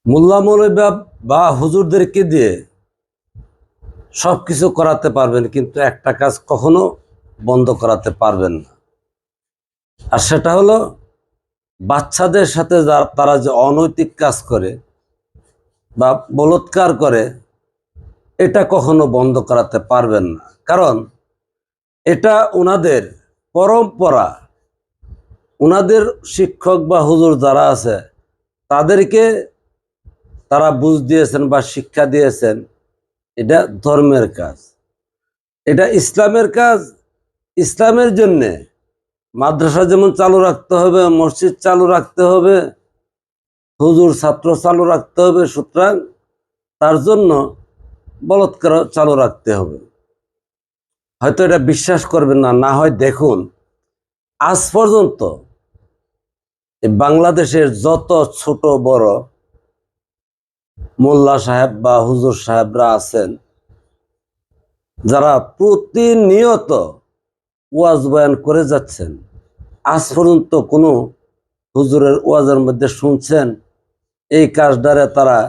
মোল্লা মৌলবি বা হুজুরদেরকে দিয়ে সবকিছু করাতে পারবেন, কিন্তু একটা কাজ কখনো বন্ধ করাতে পারবেন না। আর সেটা হলো বাচ্চাদের সাথে তারা যে অনৈতিক কাজ করে বা বলৎকার করে, এটা কখনো বন্ধ করাতে পারবেন না। কারণ এটা ওনাদের পরম্পরা। ওনাদের শিক্ষক বা হুজুর যারা আছে তাদেরকে তারা বুঝ দিয়েছেন বা শিক্ষা দিয়েছেন, এটা ধর্মের কাজ, এটা ইসলামের কাজ। ইসলামের জন্যে মাদ্রাসা যেমন চালু রাখতে হবে, মসজিদ চালু রাখতে হবে, হুজুর ছাত্র চালু রাখতে হবে, সুতরাং তার জন্য বলৎকার চালু রাখতে হবে। হয়তো এটা বিশ্বাস করবেন না, না হয় দেখুন আজ পর্যন্ত বাংলাদেশের যত ছোট বড় মোল্লা সাহেব বা হুজুর সাহেবরা আছেন, যারা প্রতিনিয়ত ওয়াজ বয়ান করে যাচ্ছেন, আজ পর্যন্ত কোনো হুজুরের ওয়াজের মধ্যে শুনছেন এই কাজ দ্বারা তারা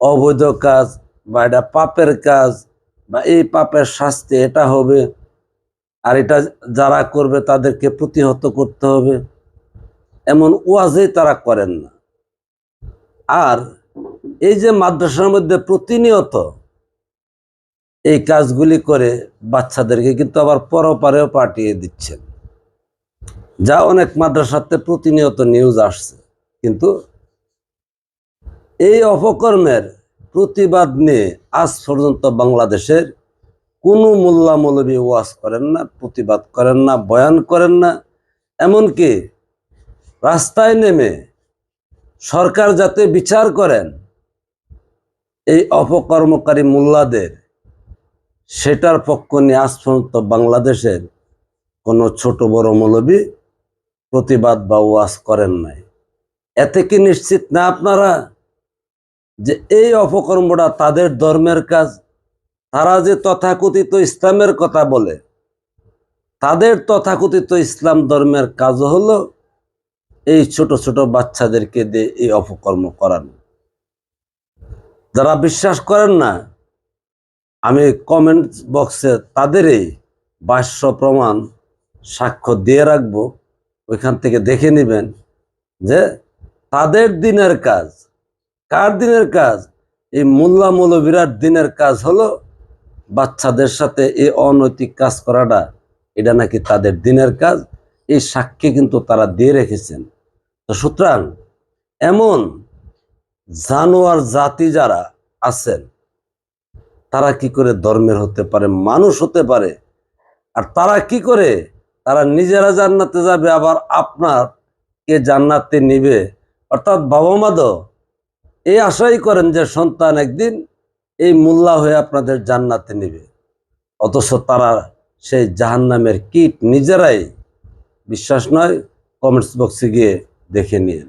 অবৈধ কাজ বা এটা পাপের কাজ বা এই পাপের শাস্তি এটা হবে, আর এটা যারা করবে তাদেরকে প্রতিহত করতে হবে, এমন ওয়াজই তারা করেন না। আর এই যে মাদ্রাসার মধ্যে প্রতিনিয়ত এই কাজগুলি করে বাচ্চাদেরকে কিন্তু আবার পরপারেও পাঠিয়ে দিচ্ছেন, যা অনেক মাদ্রাসাতে প্রতিনিয়ত নিউজ আসছে। কিন্তু এই অপকর্মের প্রতিবাদ নিয়ে আজ পর্যন্ত বাংলাদেশের কোনো মোল্লা মৌলবি ওয়াজ করেন না, প্রতিবাদ করেন না, বয়ান করেন না। এমনকি রাস্তায় নেমে সরকার যাতে বিচার করেন এই অপকর্মকারী মোল্লাদের, সেটার পক্ষ নিয়ে আজ পর্যন্ত বাংলাদেশের কোনো ছোট বড় মৌলবি প্রতিবাদ বা ওয়াজ করেন নাই। এতে কি নিশ্চিত না আপনারা যে এই অপকর্মটা তাদের ধর্মের কাজ? তারা যে তথাকথিত ইসলামের কথা বলে, তাদের তথাকথিত ইসলাম ধর্মের কাজ হলো এই ছোট ছোট বাচ্চাদেরকে দিয়ে এই অপকর্ম করানো। যারা বিশ্বাস করেন না, আমি কমেন্ট বক্সে তাদের এই ভাষ্য প্রমাণ সাক্ষ্য দিয়ে রাখবো, ওইখান থেকে দেখে নেবেন যে তাদের দিনের কাজ। কার দিনের কাজ? এই মোল্লা মৌলবীরার দিনের কাজ হলো বাচ্চাদের সাথে এই অনৈতিক কাজ করাটা, এটা নাকি তাদের দিনের কাজ। এই সাক্ষী কিন্তু তারা দিয়ে রেখেছেন। তো সুতরাং এমন জানোয়ার জাতি যারা আছেন, তারা কি করে ধর্মের হতে পারে, মানুষ হতে পারে? আর তারা কি করে, তারা নিজেরা জান্নাতে যাবে আবার আপনার কে জান্নাতে নিবে? অর্থাৎ বাবা মা তো এই আশাই করেন যে সন্তান একদিন এই মোল্লা হয়ে আপনাদের জান্নাতে নিবে, অথচ তারা সেই জাহান্নামের কীট নিজেরাই। বিশ্বাস নয়, কমেন্টস বক্সে গিয়ে দেখে নিন।